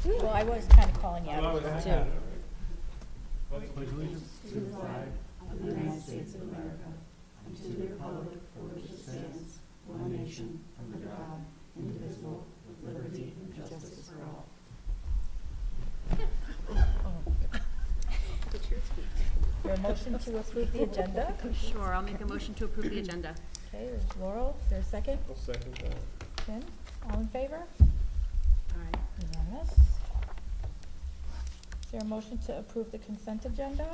Well, I was kind of calling you out too. Pledge allegiance to the flag of the United States of America and to the republic for which it stands, one nation, under God, indivisible, with liberty and justice for all. Is there a motion to approve the agenda? Sure, I'll make a motion to approve the agenda. Okay, there's Laurel. Is there a second? I'll second that. Tim? All in favor? Aye. Unanimous. Is there a motion to approve the consent agenda?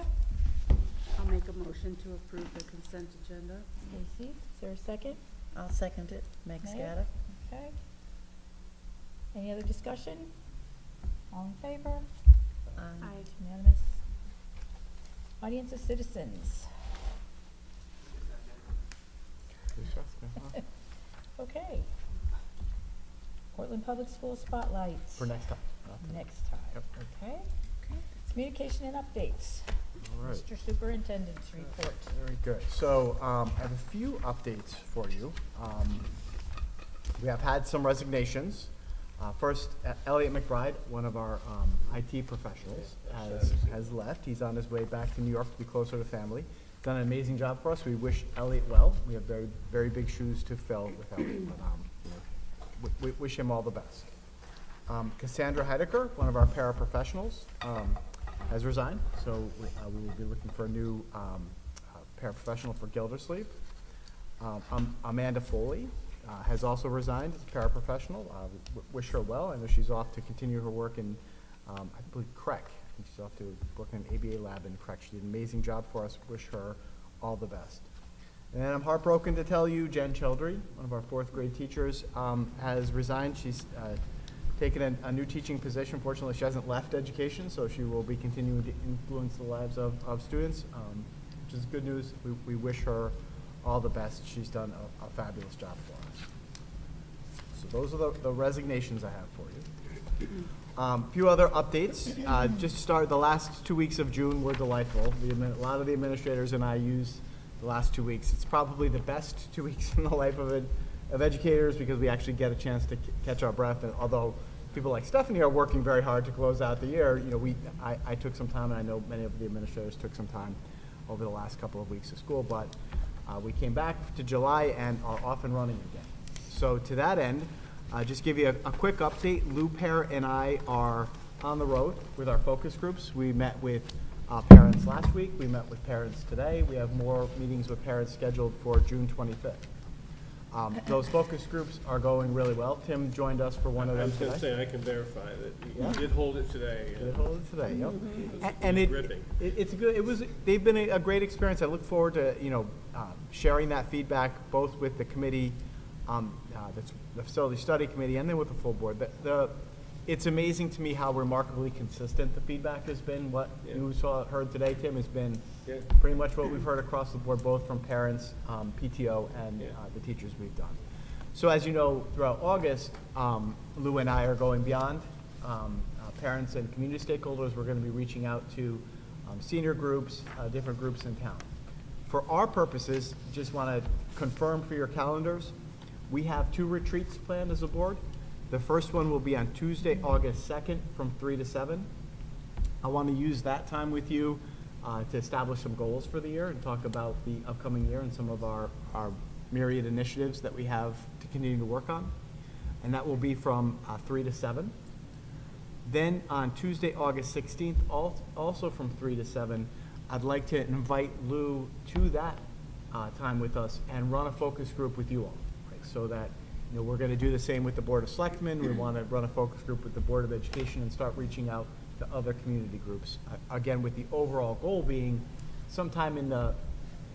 I'll make a motion to approve the consent agenda. Stacy, is there a second? I'll second it. Meg Meg? Scatta. Okay. Any other discussion? All in favor? Aye. Unanimous. Audience of citizens. Okay. Portland Public School spotlights. For next time. Next time. Yep. Okay. Communication and updates. All right. Mr. Superintendent's report. Very good. So I have a few updates for you. We have had some resignations. First, Elliot McBride, one of our IT professionals, has left. He's on his way back to New York to be closer to family. Done an amazing job for us. We wish Elliot well. We have very, very big shoes to fill with Elliot, but we wish him all the best. Cassandra Heidecker, one of our paraprofessionals, has resigned, so we will be looking for a new paraprofessional for Gildersleeve. Amanda Foley has also resigned as a paraprofessional. Wish her well. I know she's off to continue her work in, I believe, CREC. I think she's off to work in an ABA lab in CREC. She did an amazing job for us. Wish her all the best. And then I'm heartbroken to tell you Jen Childry, one of our fourth grade teachers, has resigned. She's taken a new teaching position. Fortunately, she hasn't left education, so she will be continuing to influence the lives of students, which is good news. We wish her all the best. She's done a fabulous job for us. So those are the resignations I have for you. A few other updates. Just start, the last 2 weeks of June were delightful. A lot of the administrators and I used the last 2 weeks. It's probably the best 2 weeks in the life of educators because we actually get a chance to catch our breath. And although people like Stephanie are working very hard to close out the year, you know, I took some time, and I know many of the administrators took some time over the last couple of weeks of school, but we came back to July and are off and running again. So to that end, just give you a quick update. Lou Pear and I are on the road with our focus groups. We met with parents last week. We met with parents today. We have more meetings with parents scheduled for June 25th. Those focus groups are going really well. Tim joined us for one of them today. I was going to say, I can verify that Yeah. you did hold it today. Did hold it today, yep. It And was gripping. it's good. They've been a great experience. I look forward to sharing that feedback both with the committee, that's the facility study committee, and then with the full board. It's amazing to me how remarkably consistent the feedback has been. What you heard today, Tim, has been pretty much what we've heard across the board, both from parents, PTO, and the teachers we've done. So as you know, throughout August, Lou and I are going beyond parents and community stakeholders. We're going to be reaching out to senior groups, different groups in town. For our purposes, just want to confirm for your calendars, we have 2 retreats planned as a board. The first one will be on Tuesday, August 2nd from 3 to 7. I want to use that time with you to establish some goals for the year and talk about the upcoming year and some of our myriad initiatives that we have to continue to work on. And that will be from 3 to 7. Then on Tuesday, August 16th, also from 3 to 7, I'd like to invite Lou to that time with us and run a focus group with you all, right? So that we're going to do the same with the Board of Selectmen. We want to run a focus group with the Board of Education and start reaching out to other community groups. Again, with the overall goal being sometime in the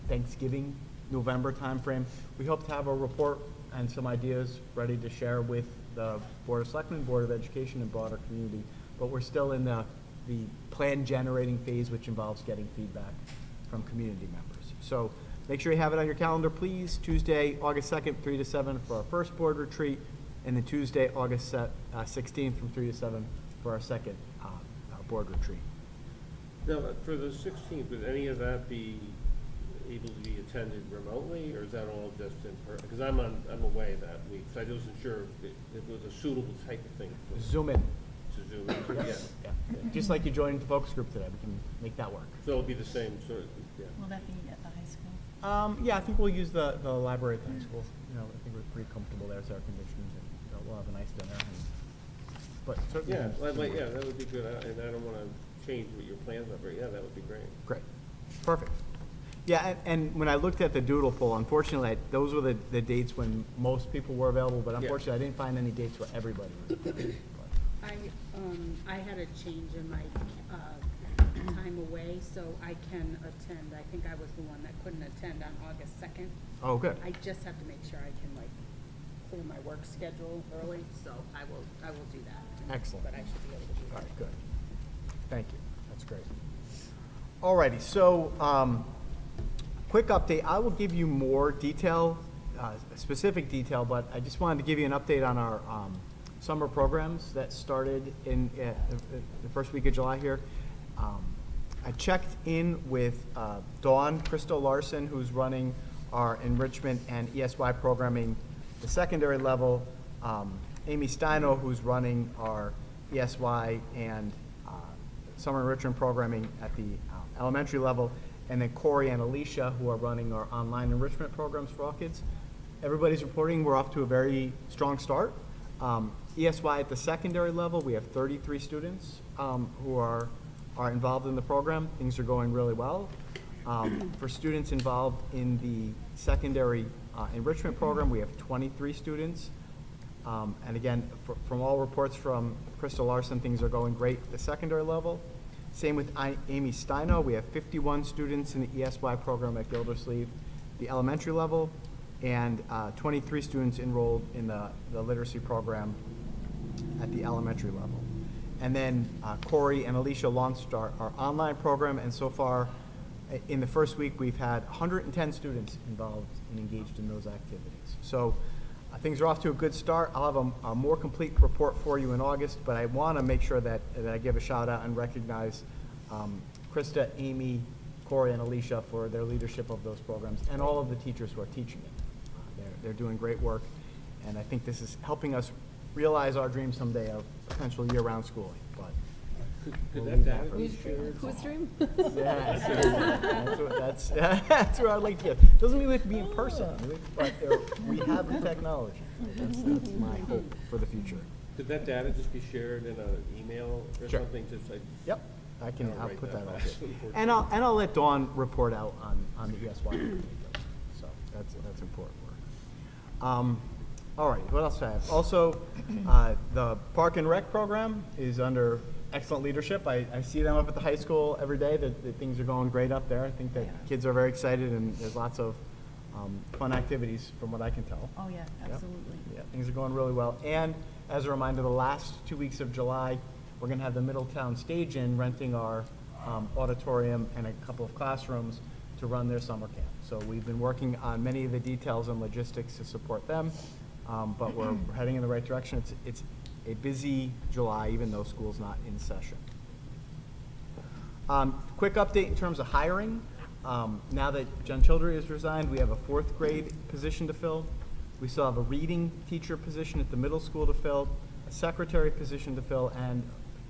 Thanksgiving, November timeframe, we hope to have a report and some ideas ready to share with the Board of Selectmen, Board of Education, and broader community. But we're still in the plan generating phase, which involves getting feedback from community members. So make sure you have it on your calendar, please. Tuesday, August 2nd, 3 to 7 for our first board retreat, and then Tuesday, August 16th from 3 to 7 for our second board retreat. Now, for the 16th, would any of that be able to be attended remotely, or is that all just in person? Because I'm away that week, so I wasn't sure if it was a suitable type of thing. Zoom in. to Zoom into, yeah. Yeah. Just like you joined the focus group today, we can make that work. So it'll be the same sort of, yeah. Will that be at the high school? Yeah, I think we'll use the library at the high school. You know, I think we're pretty comfortable there. It's air conditioned, and we'll have a nice dinner. But certainly. Yeah, yeah, that would be good, and I don't wanna change what your plans are, but yeah, that would be great. Great. Perfect. Yeah, and when I looked at the doodle poll, unfortunately, those were the dates when most people were available, but unfortunately, I didn't find any dates where everybody was available. I had a change in my, time away, so I can attend. I think I was the one that couldn't attend on August 2nd. Oh, good. I just have to make sure I can clear my work schedule early, so I will do that. Excellent. But I should be able to do All that. right, good. Thank you. That's great. Alrighty, so, quick update. I will give you more detail, specific detail, but I just wanted to give you an update on our summer programs that started in the first week of July here. I checked in with Dawn Crystal Larson, who's running our enrichment and ESY programming the secondary level, Amy Steino, who's running our ESY and summer enrichment programming at the elementary level, and then Corey and Alicia, who are running our online enrichment programs for all kids. Everybody's reporting we're off to a very strong start. ESY at the secondary level, we have 33 students who are involved in the program. Things are going really well. For students involved in the secondary enrichment program, we have 23 students. And again, from all reports from Crystal Larson, things are going great at the secondary level. Same with Amy Steino. We have 51 students in the ESY program at Gildersleeve, the elementary level, and 23 students enrolled in the literacy program at the elementary level. And then Corey and Alicia launched our online program, and so far in the first week we've had 110 students involved and engaged in those activities. So things are off to a good start. I'll have a more complete report for you in August, but I want to make sure that I give a shout out and recognize Krista, Amy, Corey, and Alicia for their leadership of those programs, and all of the teachers who are teaching it. They're doing great work, and I think this is helping us realize our dream someday of potential year-round schooling. But Could we'll that leave data for be future. shared? Whose dream? That's where I'd like to get. Doesn't mean we have to be in person, but we have the technology. That's my hope for the future. Could that data just be shared in an email or Sure. something, just like? Yep, I'll write put that out fast, there. unfortunately. And I'll let Dawn report out on the ESY. So that's important work. All right, what else do I have? Also, the Park and Rec program is under excellent leadership. I see them up at the high school every day, that things are going great up there. I think that kids are very excited, and there's lots of fun activities from what I can tell. Oh, yeah, absolutely. Yeah, things are going really well. And as a reminder, the last 2 weeks of July, we're going to have the Middletown Stage Inn renting our auditorium and a couple of classrooms to run their summer camp. So we've been working on many of the details and logistics to support them, but we're heading in the right direction. It's a busy July, even though school's not in session. Quick update in terms of hiring. Now that Jen Childry has resigned, we have a 4th grade position to fill. We still have a reading teacher position at the middle school to fill, a secretary position to fill, and,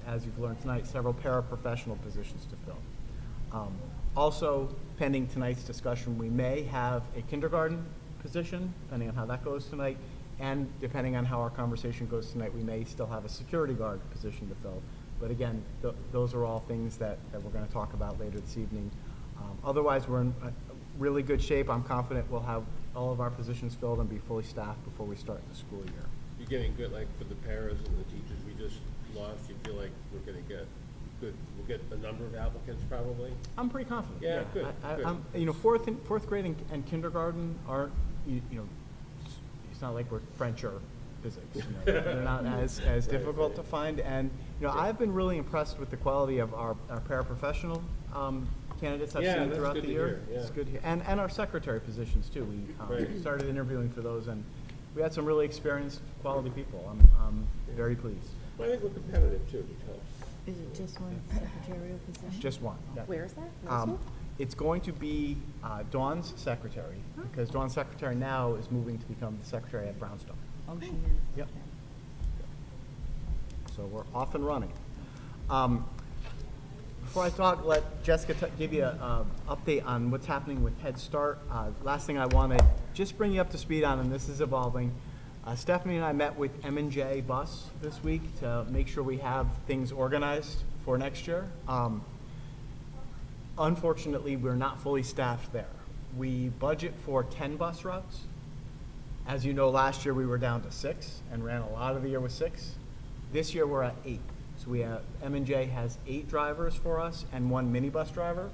as you've learned tonight, several paraprofessional positions to fill. Also, pending tonight's discussion, we may have a kindergarten position, depending on how that goes tonight, and depending on how our conversation goes tonight, we may still have a security guard position to fill. But again, those are all things that we're going to talk about later this evening. Otherwise, we're in really good shape. I'm confident we'll have all of our positions filled and be fully staffed before we start the school year. You're getting good, like, for the paras and the teachers we just lost, you feel like we're gonna get good, we'll get a number of applicants probably? I'm pretty confident. Yeah, good, good. I'm, fourth grade and kindergarten aren't, it's not like we're French or physics. They're not as difficult to find. And, I've been really impressed with the quality of our paraprofessional candidates I've seen throughout the year. It's good to hear. And our secretary positions too. We started interviewing for those, and we had some really experienced, quality people. I'm very pleased. Well, I think we're competitive too, which helps. Is it just one secretarial position? Just one. Yeah. Where is that? Middle school? It's going to be Dawn's secretary, because Dawn's secretary now is moving to become the secretary at Brownstone. Oh, she is. Yep. Okay. So so we're off and running. Before I talk, let Jessica give you an update on what's happening with Head Start. Last thing I want to just bring you up to speed on, and this is evolving. Stephanie and I met with M&J Bus this week to make sure we have things organized for next year. Unfortunately, we're not fully staffed there. We budget for 10 bus routes. As you know, last year we were down to 6 and ran a lot of the year with 6. This year we're at 8. So we have, M&J has 8 drivers for us and 1 minibus driver.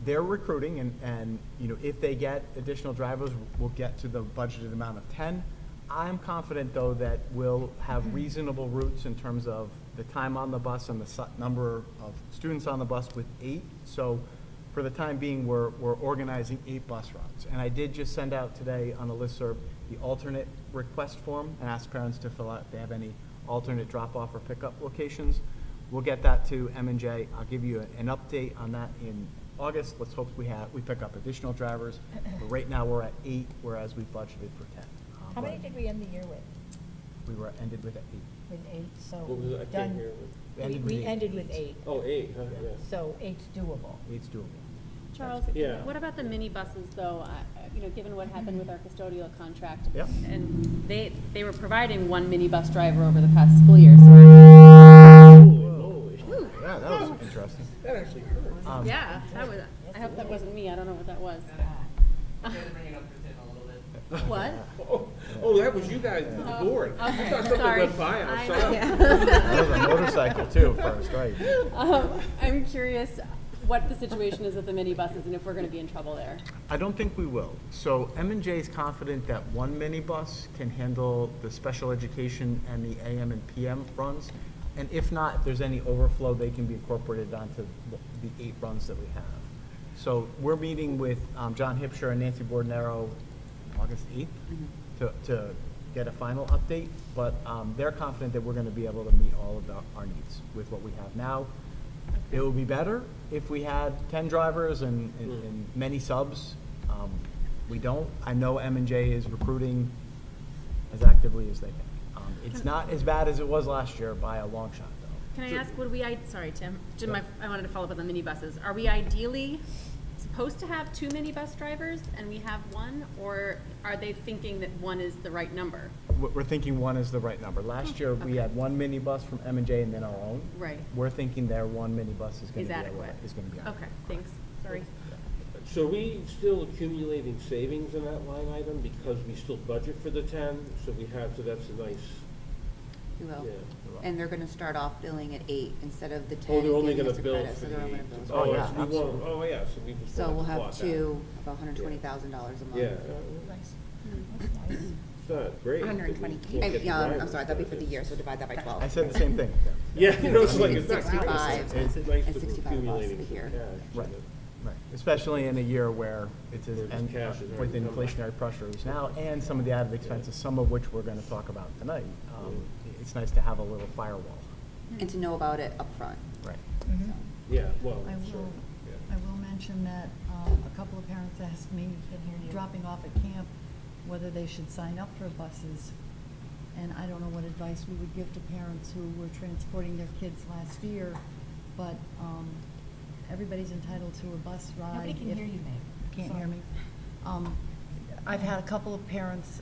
They're recruiting, and you know, if they get additional drivers, we'll get to the budgeted amount of 10. I'm confident, though, that we'll have reasonable routes in terms of the time on the bus and the number of students on the bus with 8. So for the time being, we're organizing 8 bus routes. And I did just send out today on a listserv the alternate request form and ask parents to fill out if they have any alternate drop-off or pickup locations. We'll get that to M&J. I'll give you an update on that in August. Let's hope we pick up additional drivers. But right now we're at 8, whereas we budgeted for 10. How many did we end the year with? We ended with 8. With 8, so What was it? I we've can't done. hear. We ended with 8, Oh, 8, huh, yeah. so 8's doable. 8's doable. Charles, Yeah. what about the minibuses, though? You know, given what happened with our custodial contract? Yep. And they were providing 1 minibus driver over the past school year, so. Holy moly. Yeah, that was interesting. That actually hurt. Yeah, that was, I hope that wasn't me, I don't know what that was. What? Oh, that was you guys, the board. I Okay, thought something sorry. went by I outside. That was a motorcycle too, first, right? I'm curious what the situation is with the minibuses and if we're gonna be in trouble there. I don't think we will. So M&J is confident that 1 minibus can handle the special education and the AM and PM runs. And if not, if there's any overflow, they can be incorporated onto the 8 runs that we have. So we're meeting with John Hipsher and Nancy Bordenaro August 8th to get a final update. But they're confident that we're going to be able to meet all of our needs with what we have now. It would be better if we had 10 drivers and many subs. We don't. I know M&J is recruiting as actively as they can. It's not as bad as it was last year by a long shot, though. Can I ask, sorry, Tim, I wanted to follow up on the minibuses. Are we ideally supposed to have 2 minibus drivers and we have 1, or are they thinking that 1 is the right number? We're thinking 1 is the right number. Last year, we had 1 minibus from M&J and then our own. Right. We're thinking their 1 minibus is going to be adequate. adequate. Okay, thanks, sorry. So are we still accumulating savings in that line item because we still budget for the 10? So that's a nice, We will. yeah. And they're gonna start off billing at 8 instead of the 10. Oh, they're only giving gonna us the bill credit, for so the they're only 8. gonna bill us Oh, for yeah, it. So we absolutely. want, yeah, so we just So want we'll to have plot that. 2, about $120,000 a month. Yeah. Nice. It's not great. 120. that we can't get the I'm drivers, sorry, that'd be but for the it's- year, so divide that by 12. I said the same thing. Yeah, you know, it's like, It's it's not great. 65 It's and nice that 65 we're bucks accumulating a some year. cash. Right. Right. Especially in a year where it's Where the and cash is with already coming. inflationary pressures now and some of the added expenses, some of which we're going to talk about tonight. It's nice to have a little firewall. And to know about it upfront. Right. Mhm. Yeah, well, I sure. will, Yeah. I will mention that a couple of parents asked me, dropping off at camp, whether they should sign up for buses. And I don't know what advice we would give to parents who were transporting their kids last year, but everybody's entitled to a bus ride. Nobody can if- hear you, Meg. Can't Sorry. hear me. I've had a couple of parents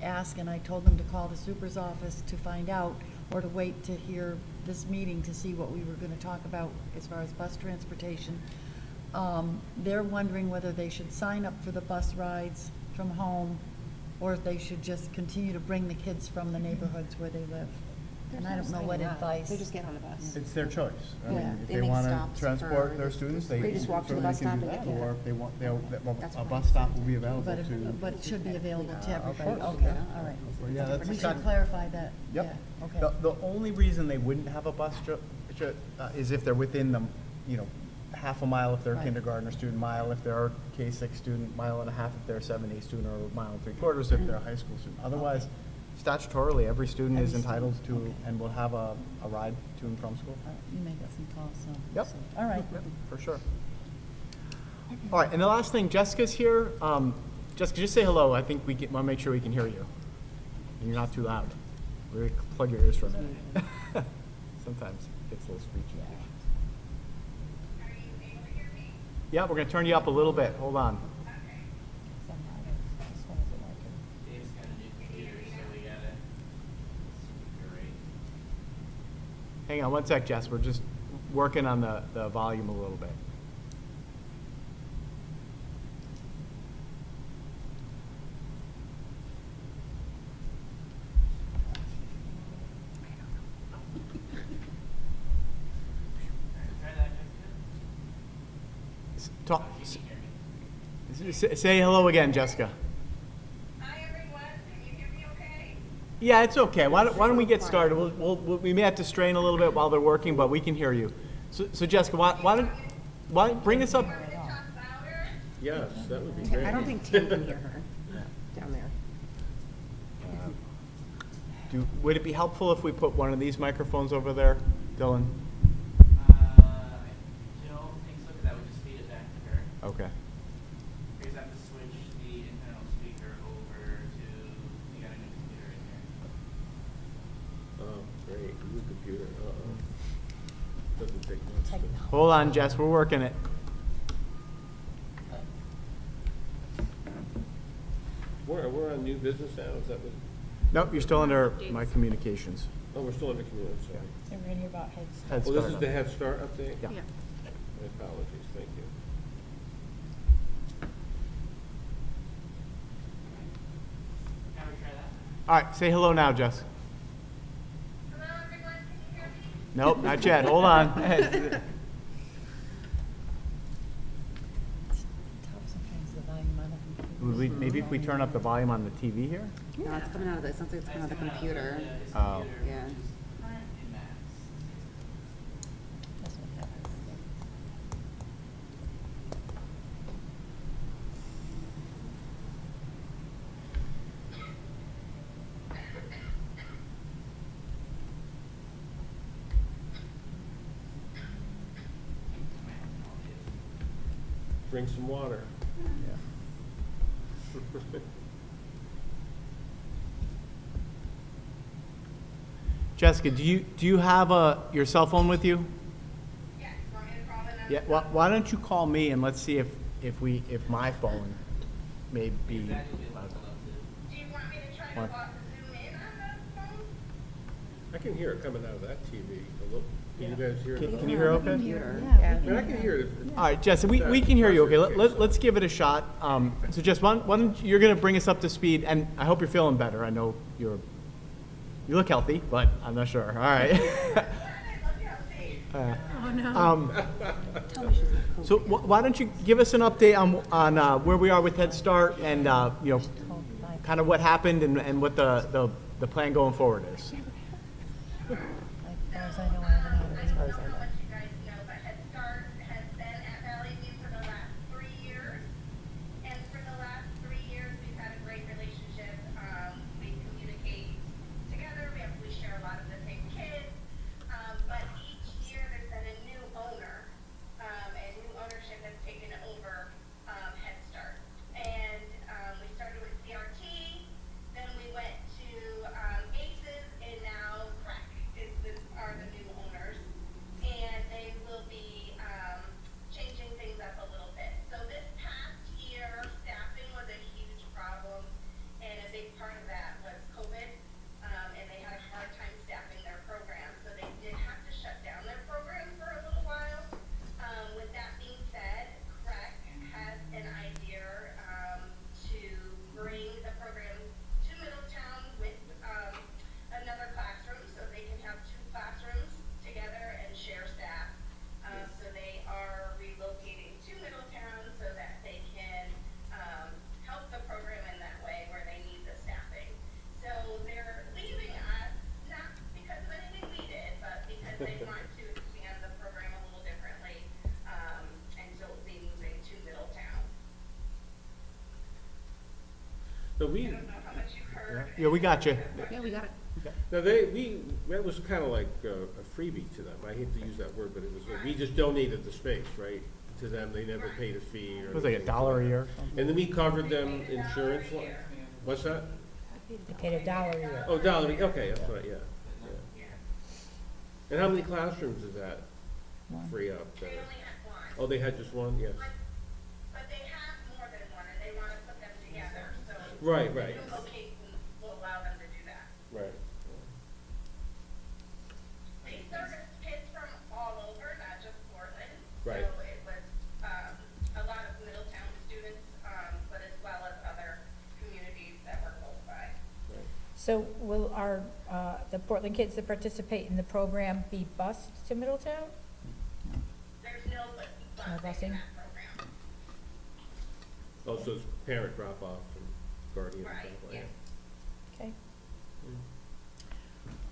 ask, and I told them to call the super's office to find out, or to wait to hear this meeting to see what we were gonna talk about as far as bus transportation. They're wondering whether they should sign up for the bus rides from home, or if they should just continue to bring the kids from the neighborhoods where they live. And I don't know what advice. They just get on the bus. It's their choice. I Yeah, mean, if they they make want stops to transport for their the- students, they they just walk to the certainly bus can stop do and that. get Or there. if they want, That's a fine. bus stop will be available But, to. but it should be available to Of everybody. course. Okay, all right. Well, yeah, that's We got- should clarify that. Yep. Yeah, okay. The only reason they wouldn't have a bus is if they're within the, half a mile if they're a Right. kindergartner student, mile if they're a K-6 student, mile and a half if they're a 7A student, or a mile and 3/4 if they're a high school student. Otherwise, statutorily, every student is Every student, entitled to, okay. and will have a ride to and from school. All right, you may get some calls, so. Yep. so, all right. Yep, for sure. All right, and the last thing, Jessica's here. Jessica, just say hello. I think we want to make sure we can hear you. And you're not too loud. Really plug your ears for a minute. Sometimes it gets a little screechy. Are you able to hear me? Yeah, we're gonna turn you up a little bit. Hold on. Dave's got a new computer, so we gotta configure. Hang on one sec, Jess. We're just working on the volume a little bit. Try that, Talk, Jessica. Can you hear me? say hello again, Jessica. Hi, everyone. Can you hear me okay? Yeah, it's okay. Why don't we get started? We may have to strain a little bit while they're working, but we can hear you. So Jessica, why don't bring us up? Want me to talk louder? Yes, that would be great. I don't think Tim can hear her down there. Would it be helpful if we put one of these microphones over there, Dylan? I don't think so, because that would just feed it back to her. Okay. We just have to switch the internal speaker over to, we got a new computer in here. Oh, great, new computer, Doesn't take much to. Hold on, Jess. We're working it. We're on new business now, is that what? Nope, you're still under my communications. Oh, we're still under community, sorry. So we're gonna hear about Head Start. Head Oh, this Start. is the Head Start update? Yeah. My apologies, thank you. Can we try that? All right, say hello now, Jess. Hello, everyone. Can you hear me? Nope, not yet. Hold on. It's tough sometimes, the volume on the computer. Maybe if we turn up the volume on the TV here? No, it's coming out of the, it sounds like it's coming out of the computer. His Oh. computer, Yeah. which is in Max. That's what happens. Drink some water. Jessica, do you have your cell phone with you? Yes. Want me to call the number? Yeah. Why don't you call me and let's see if my phone may be. That would be leveled up to. Do you want me to try to What? zoom in on the phone? I can hear it coming out of that TV. Hello? Can you guys hear it? Can you hear okay? Computer. Yeah. I mean, I can hear it. All right, Jess, we can hear you okay. Let's give it a shot. So Jess, why don't you're going to bring us up to speed, and I hope you're feeling better. I know you look healthy, but I'm not sure. All right. Oh, no. Tell me she's not COVID. So why don't you give us an update on where we are with Head Start and kind of what happened and what the plan going forward is. As far as I know, I haven't had I any. don't know how much you guys know, but Head Start has been at Valley View for the last 3 years. And for the last 3 years, we've had a great relationship. We communicate together, we share a lot of the same kids. But each year, there's been a new owner, and new ownership has taken over Head Start. And we started with CRT, then we went to ACES, and now CREC are the new owners. And they will be changing things up a little bit. So this past year, staffing was a huge problem, and a big part of that was COVID. And they had a hard time staffing their programs, so they did have to shut down their programs for a little while. With that being said, CREC has an idea to bring the program to Middletown with another classroom, so they can have 2 classrooms together and share staff. So they are relocating to Middletown so that they can help the program in that way where they need the staffing. So they're leaving us, not because of anything we did, but because they want to expand the program a little differently, and so we'll be moving to Middletown. So I don't know how much you've heard. Yeah, we got you. Yeah, we got it. Now that was kind of like a freebie to them. I hate to use that word, but it was, we just donated the space, right? To them, they never paid a fee or It was like anything. $1 a year. And then we covered them insurance. What's that? They paid $1 a year. Oh, dollar, okay, that's right, yeah. And how many classrooms does that free up? They only had one. Oh, they had just one, yes. But they have more than one, and they want to put them together, so. Right. New locations will allow them to do that. Right. They service kids from all over, not just Portland. Right. So it was, a lot of Middletown students, but as well as other communities that were close by. So will the Portland kids that participate in the program be bused to Middletown? There's no busing in that program. Oh, so it's parent drop-off and guardian Right, drop-off, yeah. Okay.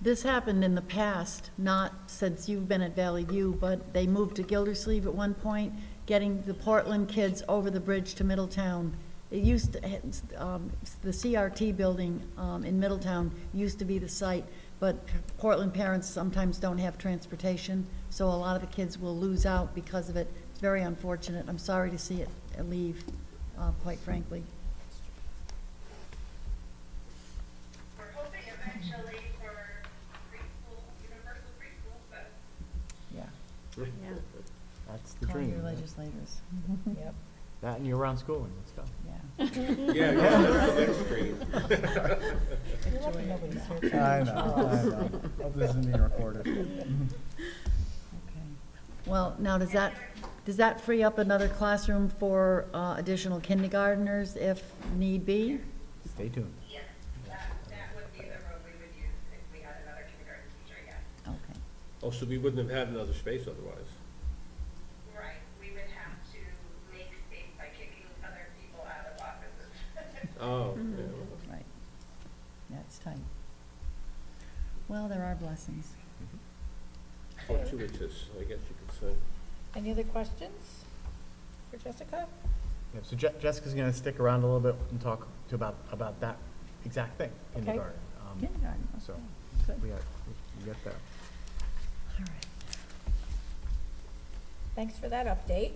This happened in the past, not since you've been at Valley View, but they moved to Gildersleeve at one point, getting the Portland kids over the bridge to Middletown. It used to, the CRT building in Middletown used to be the site, but Portland parents sometimes don't have transportation, so a lot of the kids will lose out because of it. It's very unfortunate. I'm sorry to see it leave, quite frankly. We're hoping eventually for preschool, universal preschool, but Yeah, That's the call dream. your right? legislators. Yep. That and year-round schooling, let's go. Yeah. Yeah, that's the next screen. You're lucky nobody's here. I know. Hope this isn't being recorded. Okay. Well, now, does that free up another classroom for additional kindergartners if need be? Stay tuned. yes, that would be the road we would use if we had another kindergarten teacher, yes. Okay. Oh, so we wouldn't have had another space otherwise? Right, we would have to make space by kicking other people out of offices. Oh, yeah. Right. That's tight. Well, there are blessings. Fortuitous, I guess you could say. Any other questions for Jessica? Yeah, so Jessica's gonna stick around a little bit and talk about that exact thing, Okay. kindergarten. Kindergarten, So, okay, good. we get there. All right. Thanks for that update.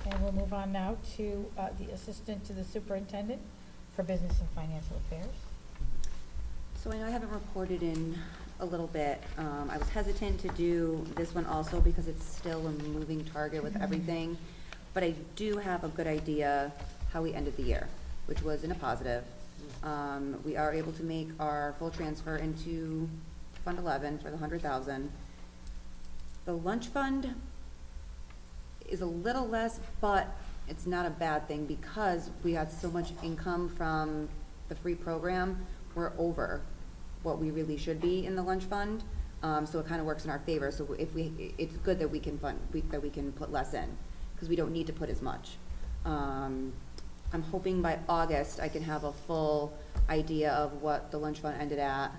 And we'll move on now to the Assistant to the Superintendent for Business and Financial Affairs. So I know I haven't reported in a little bit. I was hesitant to do this one also because it's still a moving target with everything. But I do have a good idea how we ended the year, which was in a positive. We are able to make our full transfer into Fund 11 for the 100,000. The lunch fund is a little less, but it's not a bad thing because we had so much income from the free program. We're over what we really should be in the lunch fund, so it kind of works in our favor. So if it's good that we can that we can put less in because we don't need to put as much. I'm hoping by August I can have a full idea of what the lunch fund ended at,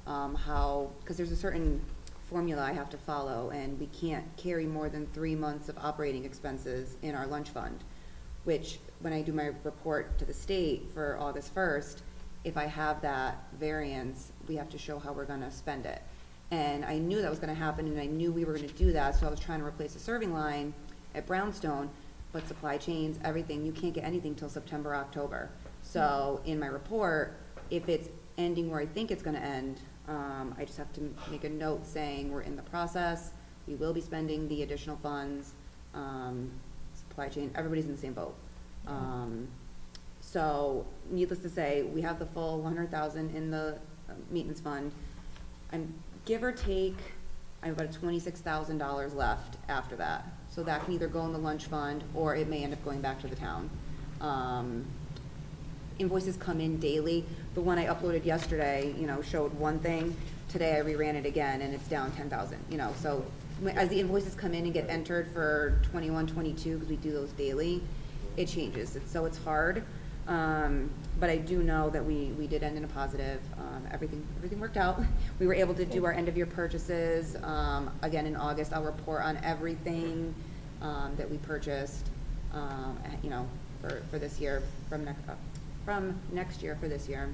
because there's a certain formula I have to follow, and we can't carry more than 3 months of operating expenses in our lunch fund, which when I do my report to the state for August 1st, if I have that variance, we have to show how we're gonna spend it. And I knew that was gonna happen, and I knew we were gonna do that, so I was trying to replace the serving line at Brownstone, but supply chains, everything, you can't get anything till September, October. So in my report, if it's ending where I think it's gonna end, I just have to make a note saying we're in the process, we will be spending the additional funds, supply chain, everybody's in the same boat. So needless to say, we have the full 100,000 in the maintenance fund. I'm, give or take, I have about $26,000 left after that. So that can either go in the lunch fund or it may end up going back to the town. Invoices come in daily. The one I uploaded yesterday, showed one thing. Today I reran it again and it's down 10,000, so as the invoices come in and get entered for 21, 22, because we do those daily, it changes. So it's hard. But I do know that we did end in a positive. Everything worked out. We were able to do our end of year purchases. Again, in August, I'll report on everything that we purchased, for this year, from next year for this year.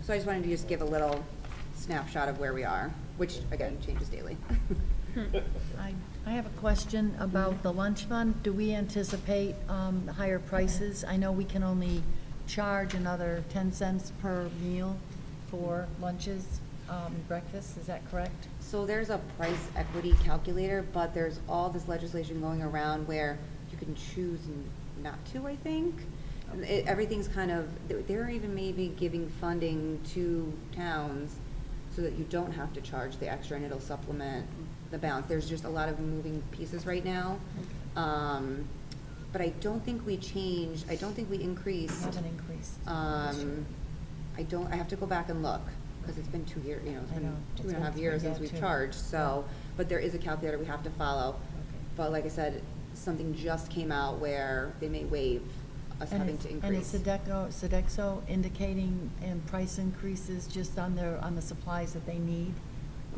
So I just wanted to just give a little snapshot of where we are, which again changes daily. I have a question about the lunch fund. Do we anticipate higher prices? I know we can only charge another 10 cents per meal for lunches and breakfast. Is that correct? So there's a price equity calculator, but there's all this legislation going around where you can choose not to, I think. Everything's kind of, they're even maybe giving funding to towns so that you don't have to charge the extra and it'll supplement the balance. There's just a lot of moving pieces right now. But I don't think we changed, I don't think we increased. Haven't increased. I have to go back and look, because it's been 2 years, it's I been know. two It's and a half been years 3, since yeah, we've 2. charged, so, but there is a calculator we have to follow. Okay. But like I said, something just came out where they may waive us having to increase. And is Sodexo indicating price increases just on the supplies that they need?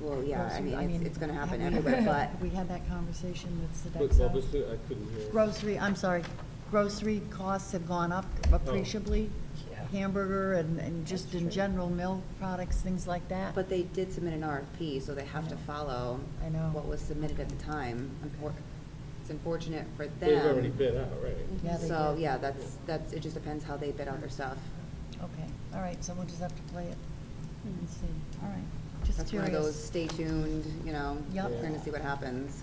Well, yeah, I Grocery- mean, it's gonna happen have we- everywhere, but, We had that conversation with What Sodexo. was the, I couldn't hear. Grocery costs have gone up appreciably. Hamburger and just in general, milk products, things like that. but they did submit an RFP, so they have to follow I know. what was submitted at the time. It's unfortunate for them. They've already bid out, right? Yeah, they So, did. yeah, that's, it just depends how they bid out their stuff. Okay, all right, so we'll just have to play it and see. All right, just That's one of curious. those, stay tuned, you know, Yep. we're gonna see what happens.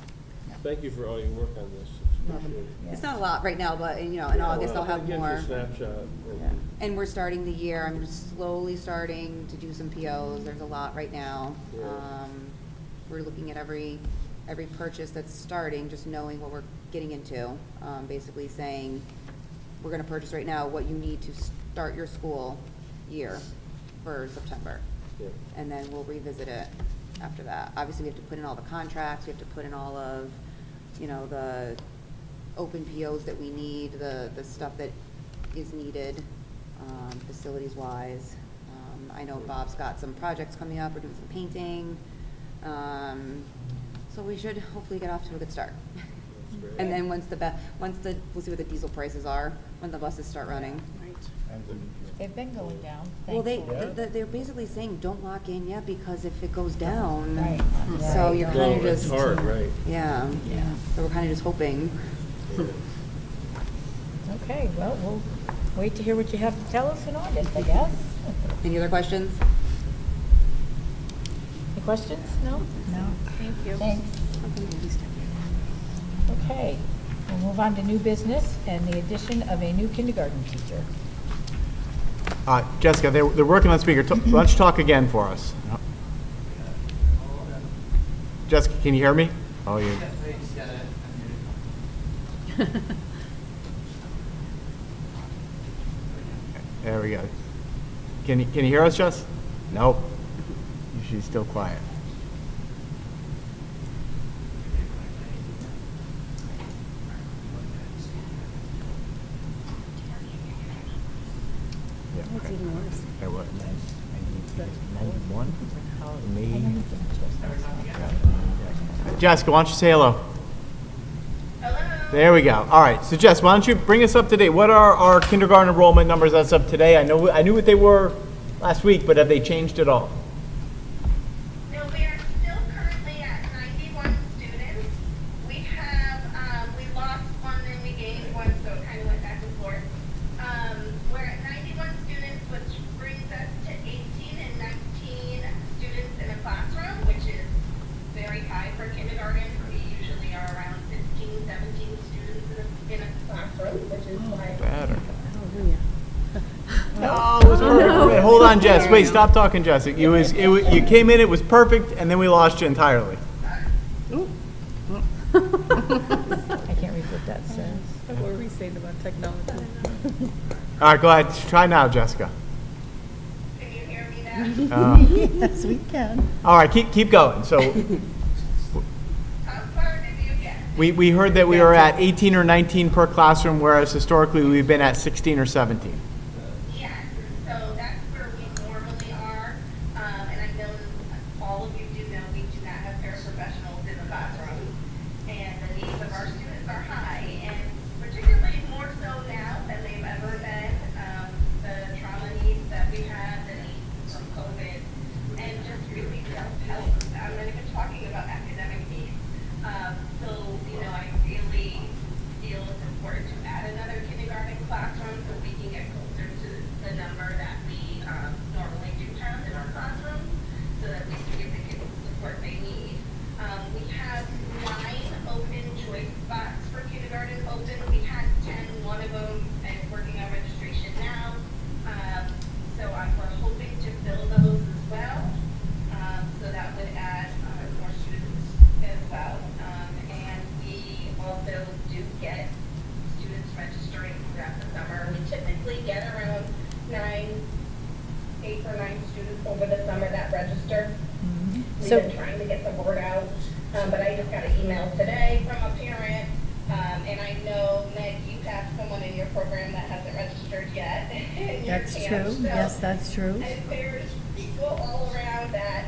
Thank you for all your work on this. It's appreciated. Yeah. It's not a lot right now, but, you know, in August I'll have Get more. your snapshot. Yeah. And we're starting the year, I'm just slowly starting to do some POs, there's a lot right now. Yeah. We're looking at every purchase that's starting, just knowing what we're getting into. Basically saying, we're gonna purchase right now what you need to start your school year for September. Yeah. And then we'll revisit it after that. Obviously, we have to put in all the contracts, we have to put in all of, you know, the open POs that we need, the stuff that is needed, facilities-wise. I know Bob's got some projects coming up, we're doing some painting. So we should hopefully get off to a good start. That's great. And then we'll see what the diesel prices are when the buses start running. They've been going down, Well, thankfully. they're basically saying, don't lock in yet, because if it goes down, Right. so you're Well, kind of it's just. hard, right? Yeah, Yeah. so we're kind of just hoping. Okay, well, we'll wait to hear what you have to tell us in August, I guess. Any other questions? Any questions? No? No. Thank you. Thanks. Okay, we'll move on to new business and the addition of a new kindergarten teacher. Jessica, they're working on speaker. Why don't you talk again for us? Jessica, can you hear me? Oh, you. There we go. Can you hear us, Jess? Nope. She's still quiet. Yeah, okay. There was. 91? Maybe. Jessica, why don't you say hello? There we go. All right. So, Jess, why don't you bring us up to date? What are our kindergarten enrollment numbers as of today? I knew what they were last week, but have they changed at all? No, we are still currently at 91 students. We have, we lost one and we gained one, so it kind of went back and forth. We're at 91 students, which brings us to 18 and 19 students in a classroom, which is very high for kindergarten. We usually are around 15, 17 students in a classroom, which is why. Better. Oh, it was perfect. Wait, hold on, Jess. Wait, stop talking, Jess. You came in, it was perfect, and then we lost you entirely. I can't read what that says. What were we saying about technology? All right, go ahead. Try now, Jessica. Can you hear me now? Yes, we can. All right, keep going. So How far did you get? we heard that we were at 18 or 19 per classroom, whereas historically we've been at 16 or 17. Yes, so that's where we normally are, and I know all of you do know we do not have paraprofessionals in the classroom, and the needs of our students are high, and particularly more so now than they've ever been. The trauma needs that we had, the needs from COVID, and just really self-help. I'm going to be talking about academic needs. we've So- been trying to get the word out, but I just got an email today from a parent, and I know, Meg, you have someone in your program that hasn't registered yet. in your That's camp, true, so- yes, that's true. And there's people all around that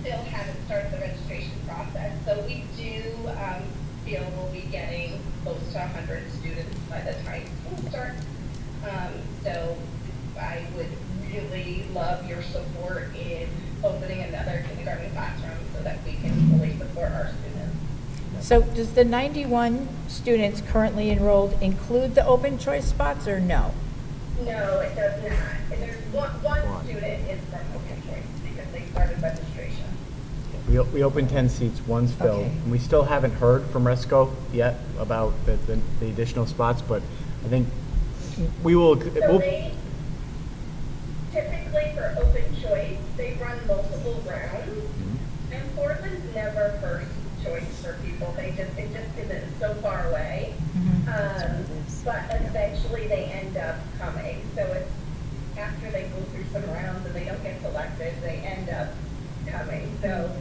still haven't started the registration process. So we do feel we'll be getting close to 100 students by the time school starts. So I would really love your support in opening another kindergarten classroom so that we can fully support our students. So does the 91 students currently enrolled include the open choice spots or no? No, it does not. And there's one student is from Open Choice because they started registration. We opened 10 seats, one's filled. Okay. And we still haven't heard from Resco yet about the additional spots, but I think we will, So we'll, they, typically for Open Choice, they run multiple rounds. And Portland's never first choice for people. It just isn't so far away. But eventually they end up coming. So it's after they go through some rounds and they don't get selected, they end up coming. So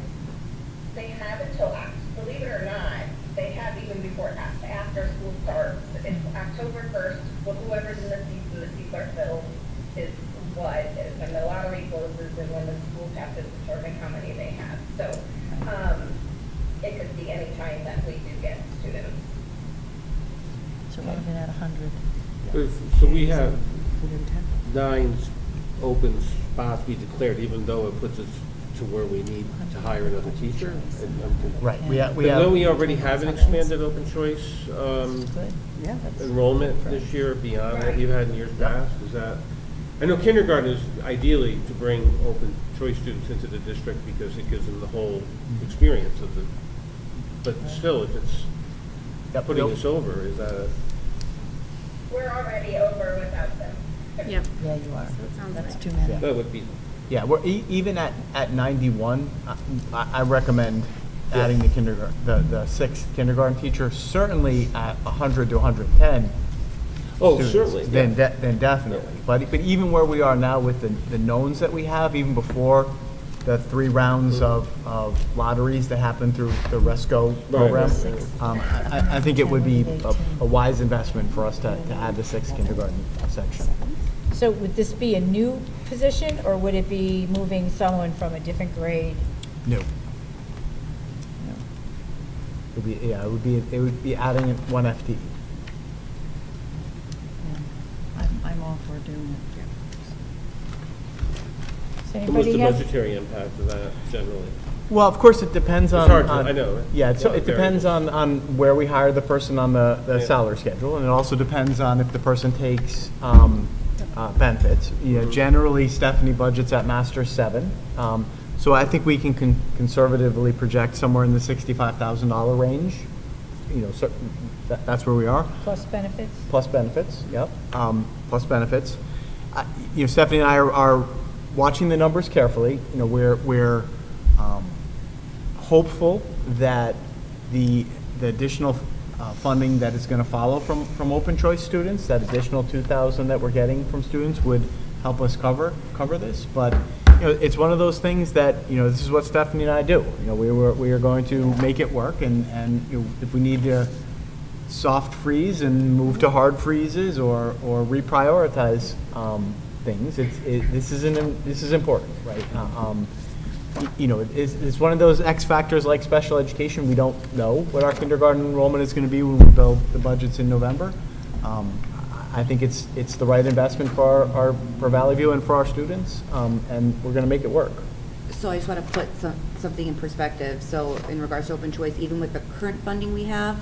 they have until, believe it or not, they have even before, after school starts. It's October 1st, well, whoever's in the seats and the seats are filled is what, when the lottery closes and when the school has to determine how many they have. So it could be any time that we do get students. So we're looking at 100. So we have 9 open spots we declared, even though it puts us to where we need to hire another teacher. right, we have, But don't we already have an expanded open choice Good. Yeah, that's. enrollment this year beyond what you've had in years past? Is that, I know kindergarten is ideally to bring open choice students into the district because it gives them the whole experience of the, but still, if it's Yep, putting nope. us over, is that a? We're already over without them. Yep. Yeah, you are. So it sounds That's like- too many. That would be, yeah, we're, even at 91, I recommend adding the kindergarten, the 6th kindergarten teacher, certainly at 100 to 110. oh, students, certainly. Then, yeah. then definitely. But even where we are now with the knowns that we have, even before the 3 rounds of lotteries that happen through the Resco program, I think it would be a wise investment for us to add the 6th kindergarten section. So would this be a new position, or would it be moving someone from a different grade? No. It would be, yeah, it would be adding 1 FTE. Yeah. I'm all for doing it. Does What was anybody the have? budgetary impact of that generally? Well, of course, it depends on. It's hard to, on- I know. Yeah, so Yeah, it depends on where we hire the person on the Yeah. salary schedule, and it also depends on if the person takes benefits. You know, generally, Stephanie budgets at Master 7. So I think we can conservatively project somewhere in the $65,000 range. You know, so that's where we are. Plus benefits? Plus benefits, yep, plus benefits. You know, Stephanie and I are watching the numbers carefully. You know, we're hopeful that the additional funding that is going to follow from open choice students, that additional $2,000 that we're getting from students would help us cover this. But, you know, it's one of those things that, you know, this is what Stephanie and I do. You know, we are going to make it work, and you know, if we need to soft freeze and move to hard freezes or reprioritize things, this is important, right? You know, it's one of those X factors like special education. We don't know what our kindergarten enrollment is going to be when we build the budgets in November. I think it's the right investment for Valley View and for our students, and we're going to make it work. So I just want to put something in perspective. So in regards to open choice, even with the current funding we have,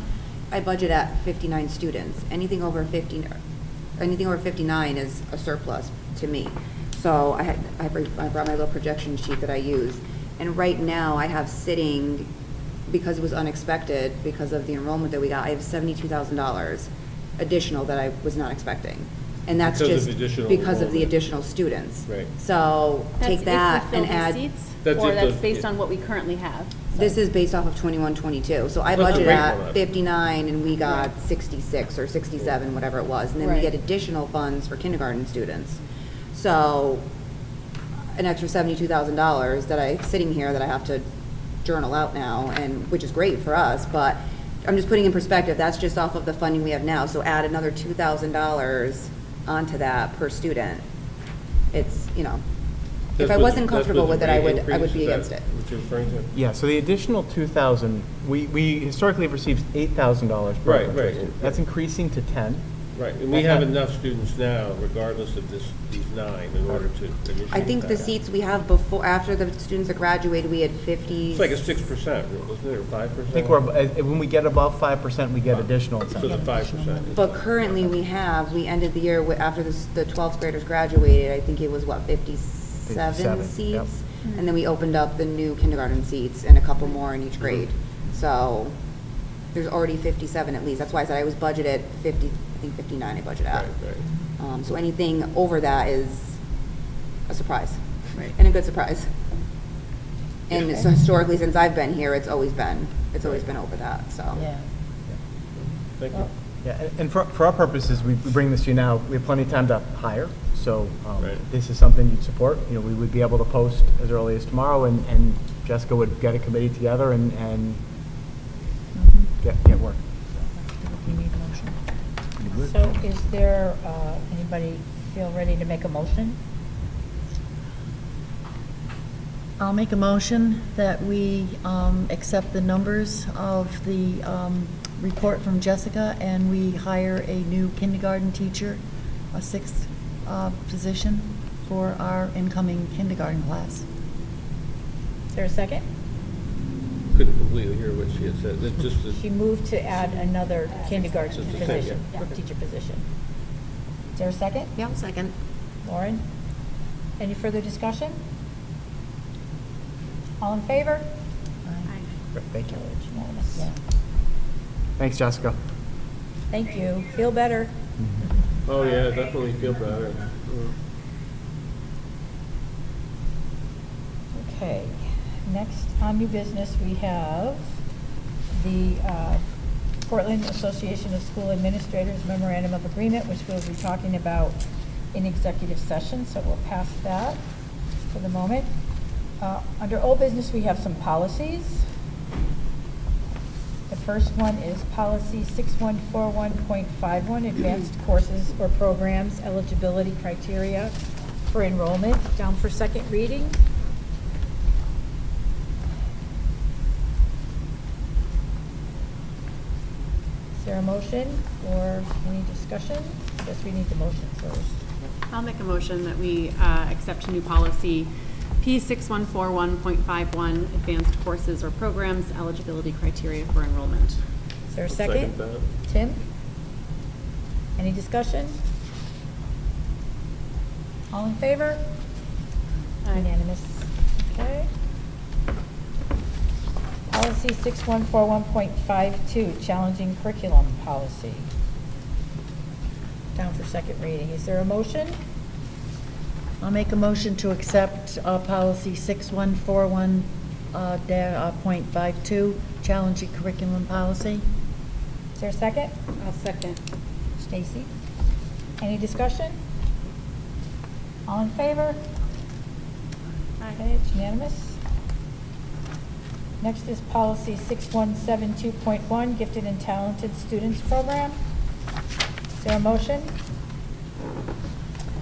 I budget at 59 students. Anything over 59 is a surplus to me. So I brought my little projection sheet that I use. And right now I have sitting, because it was unexpected, because of the enrollment that we got, I have $72,000 additional that I was not expecting. And that's Because of just additional because of the enrollment. additional students. Right. So take that and add. That's if we fill these seats, That's or if that's those- based on what we currently have? This is based off of 21-22. So I That's a budgeted great at one. 59 and we got Right. 66 or 67, whatever it was. And then we Right. get additional funds for kindergarten students. So an extra $72,000 that sitting here that I have to journal out now, and, which is great for us, but I'm just putting in perspective, that's just off of the funding we have now, so add another $2,000 onto that per student. It's, you know, if I wasn't comfortable with it, I would be against it. What you're referring to? Yeah, so the additional 2,000, we historically have received $8,000 per Right, open right. choice student. That's increasing to 10. Right, and we have enough students now, regardless of these 9, in order to initiate I think the that. seats we have before, after the students that graduated, we had 50. It's like a 6%, wasn't it, or 5%? I think when we get above 5%, we get additional So the incentive. 5%. But currently, we ended the year with, after the 12th graders graduated, I think it was, what, 57 57, seats? yep. And then we opened up the new kindergarten seats and a couple more in each grade. So there's already 57 at least. That's why I said I was budgeted 50, I think 59 I budgeted at. Right. So anything over that is a surprise. Right. And a good surprise. And so historically, since I've been here, it's always been over that, so. Yeah. Thank you. Yeah, and for our purposes, we bring this to you now, we have plenty of time to hire, so Right. this is something you'd support. You know, we would be able to post as early as tomorrow, and Jessica would get a committee together and get work. We need a motion. So is there, anybody feel ready to make a motion? I'll make a motion that we accept the numbers of the report from Jessica, and we hire a new kindergarten teacher, a 6th position for our incoming kindergarten class. Is there a second? Couldn't completely hear what she had said. It's just She moved to add another kindergarten Just a second, position, yeah. teacher position. Is there a second? Yeah, second. Lauren? Any further discussion? All in favor? Great, thank you. It's unanimous. Yeah. Thanks, Jessica. Thank you. Feel better. Oh, yeah, definitely feel better. Okay, next on new business, we have the Portland Association of School Administrators Memorandum of Agreement, which we'll be talking about in executive session, so we'll pass that for the moment. Under old business, we have some policies. The first one is policy 6141.51, advanced courses or programs, eligibility criteria for enrollment, down for second reading. Is there a motion or any discussion? I guess we need the motion first. I'll make a motion that we accept new policy P6141.51, advanced courses or programs, eligibility criteria for enrollment. Is there a I'll second? that. Tim? Any discussion? All in favor? Aye. Unanimous. Okay. Policy 6141.52, challenging curriculum policy. Down for second reading. Is there a motion? I'll make a motion to accept policy 6141.52, challenging curriculum policy. Is there a second? I'll second. Stacy? Any discussion? All in favor? Okay, it's unanimous. Next is policy 6172.1, gifted and talented students program. Is there a motion?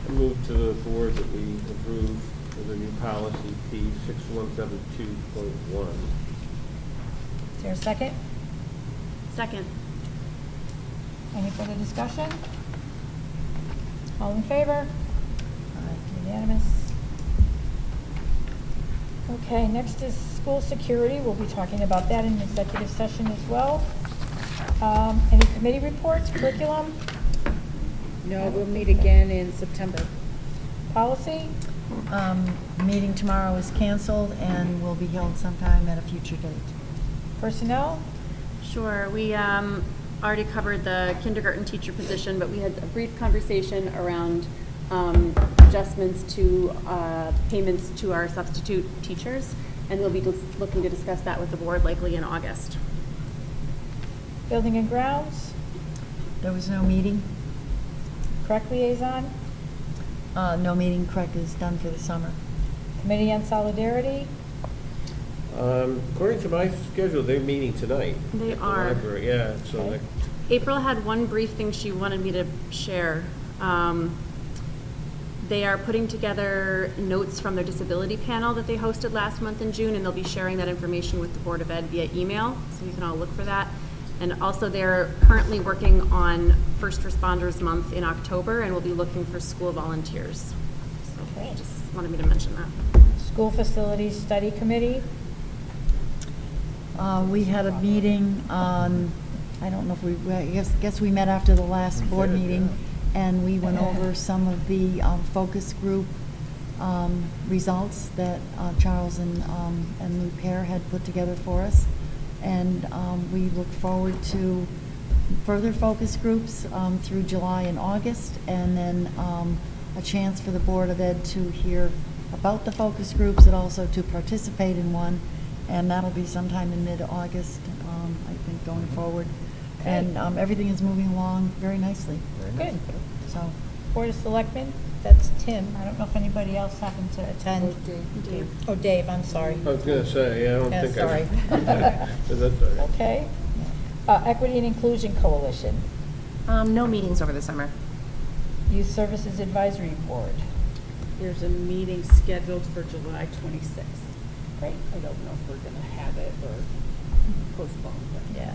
I move to the board that we approve the new policy P6172.1. Is there a second? Second. Any further discussion? All in favor? Unanimous. Okay, next is school security. We'll be talking about that in executive session as well. Any committee reports, curriculum, No, we'll meet again in September. policy? Meeting tomorrow is canceled and will be held sometime at a future date. Personnel? Sure, we already covered the kindergarten teacher position, but we had a brief conversation around adjustments to payments to our substitute teachers, and we'll be looking to discuss that with the board likely in August. Building and grounds? There was no meeting? Correct liaison? No meeting, correct, is done for the summer. Committee on solidarity? According to my schedule, they're meeting tonight. They at the are. library, yeah, so Okay. that, April had one brief thing she wanted me to share. They are putting together notes from their disability panel that they hosted last month in June, and they'll be sharing that information with the Board of Ed via email, so you can all look for that. And also, they're currently working on First Responders Month in October, and we'll be looking for school volunteers. So, Okay. just wanted me to mention that. School Facilities Study Committee, We had a meeting on, I don't know if I guess we met after the last board did, meeting, and we went over some of the focus group results that Charles and Lou Pear had put together for us. And we look forward to further focus groups through July and August, and then a chance for the Board of Ed to hear about the focus groups and also to participate in one. And that'll be sometime in mid-August, I think, going forward. And everything is moving along very nicely. good. So, Board of Selectmen, that's Tim. I don't know if anybody else happened to attend. Dave. Oh, Dave, I'm sorry. I was gonna say, yeah, I don't Yeah, think I. sorry. That's all right. Okay. Equity and Inclusion Coalition, No meetings over the summer. Youth Services Advisory Board. There's a meeting scheduled for July 26th. Great. I don't know if we're gonna have it or postpone it. Yeah.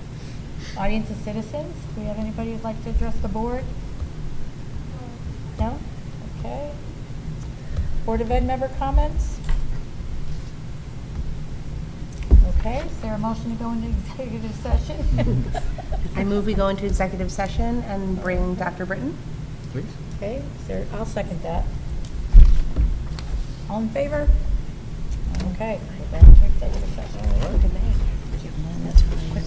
Audience of Citizens, do we have anybody who'd like to address the board? No? Okay. Board of Ed member comments? Okay, is there a motion to go into executive session? I move we go into executive session and bring Dr. Britton. Please. Okay, is there, I'll second that. All in favor? Okay, we're back to executive session. and that's what I